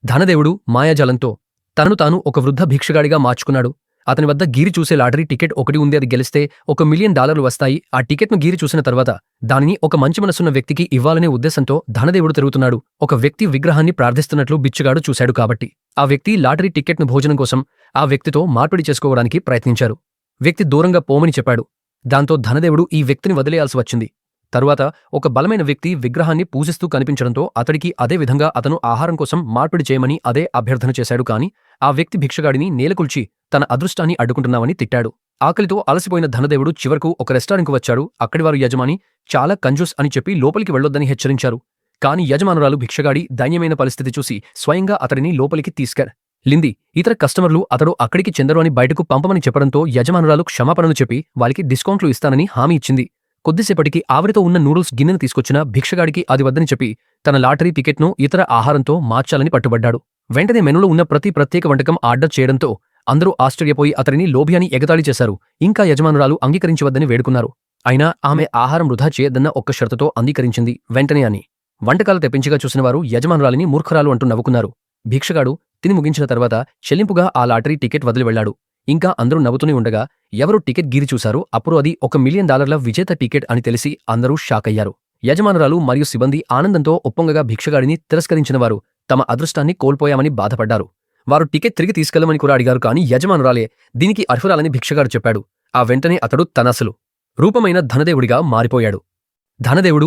ధనదేవుడు మాయాజాలంతో తనను తాను ఒక వృద్ధ భిక్షగాడిగా మార్చుకున్నాడు. అతని వద్ద గీరి చూసే లాటరీ టికెట్ ఒకటి ఉంది. అది గెలిస్తే $1,000,000 వస్తాయి. ఆ టికెట్ను గీరి చూసిన తర్వాత దానిని ఒక మంచి మనసున్న వ్యక్తికి ఇవ్వాలనే ఉద్దేశంతో ధనదేవుడు తిరుగుతున్నాడు. ఒక వ్యక్తి విగ్రహాన్ని ప్రార్థిస్తున్నట్లు బిచ్చగాడు చూశాడు కాబట్టి ఆ వ్యక్తి లాటరీ టికెట్ను భోజనం కోసం ఆ వ్యక్తితో మార్పిడి చేసుకోవడానికి ప్రయత్నించారు. వ్యక్తి దూరంగా పోమని చెప్పాడు. దాంతో ధనదేవుడు ఈ వ్యక్తిని వదిలేయాల్సి వచ్చింది. తరువాత ఒక బలమైన వ్యక్తి విగ్రహాన్ని పూజిస్తూ కనిపించడంతో అతడికి అదే విధంగా అతను ఆహారం కోసం మార్పిడి చేయమని అదే అభ్యర్థన చేశాడు. కాని ఆ వ్యక్తి భిక్షగాడిని నేలకుల్చి తన అదృష్టాన్ని అడ్డుకుంటున్నావని తిట్టాడు. ఆకలితో అలసిపోయిన ధనదేవుడు చివరకు ఒక రెస్టారెంట్కు వచ్చాడు. అక్కడివారు యజమాని చాలా కంజూస్ అని చెప్పి లోపలికి వెళ్లొద్దని హెచ్చరించారు. కాని యజమానురాలు భిక్షగాడి దైన్యమైన పరిస్థితి చూసి స్వయంగా అతడిని లోపలికి తీసుకెళ్లింది. ఇతర కస్టమర్లు అతడు అక్కడికి చెందరు అని బయటకు పంపమని చెప్పడంతో యజమానురాలు క్షమాపణలు చెప్పి వారికి డిస్కౌంట్లు ఇస్తానని హామీ ఇచ్చింది. కొద్దిసేపటికి ఆవిరితో ఉన్న నూడిల్స్ గిన్నెను తీసుకొచ్చిన భిక్షగాడికి అది వద్దని చెప్పి తన లాటరీ టికెట్ను ఇతర ఆహారంతో మార్చాలని పట్టుబడ్డాడు. వెంటనే మెనూలో ఉన్న ప్రతి ప్రత్యేక వంటకం ఆర్డర్ చేయడంతో అందరూ ఆశ్చర్యపోయి అతడిని లోభి అని ఎగతాళి చేశారు. ఇంకా యజమానురాలు అంగీకరించవద్దని వేడుకున్నారు. అయినా ఆమె ఆహారం వృధా చేయొద్దన్న ఒక్క షరతుతో అంగీకరించింది. వెంటనే అని వంటకాలు తెప్పించగా చూసినవారు యజమానురాలిని మూర్ఖురాలు అంటూ నవ్వుకున్నారు. భిక్షగాడు తిని ముగించిన తర్వాత చెల్లింపుగా ఆ లాటరీ టికెట్ వదిలి వెళ్లాడు. ఇంకా అందరూ నవ్వుతూనే ఉండగా ఎవరో టికెట్ గీరి చూశారు. అప్పుడు అది $1,000,000 విజేత టికెట్ అని తెలిసి అందరూ షాక్ అయ్యారు. యజమానురాలు మరియు సిబ్బంది ఆనందంతో ఒప్పంగగా భిక్షగాడిని తిరస్కరించిన వారు తమ అదృష్టాన్ని కోల్పోయామని బాధపడ్డారు. వారు టికెట్ తిరిగి తీసుకెళ్లమని కూడా అడిగారు. కానీ యజమానురాలే దీనికి అర్హురాలని భిక్షగాడు చెప్పాడు. ఆ వెంటనే అతడు తన అసలు రూపమైన ధనదేవుడిగా మారిపోయాడు. ధనదేవుడు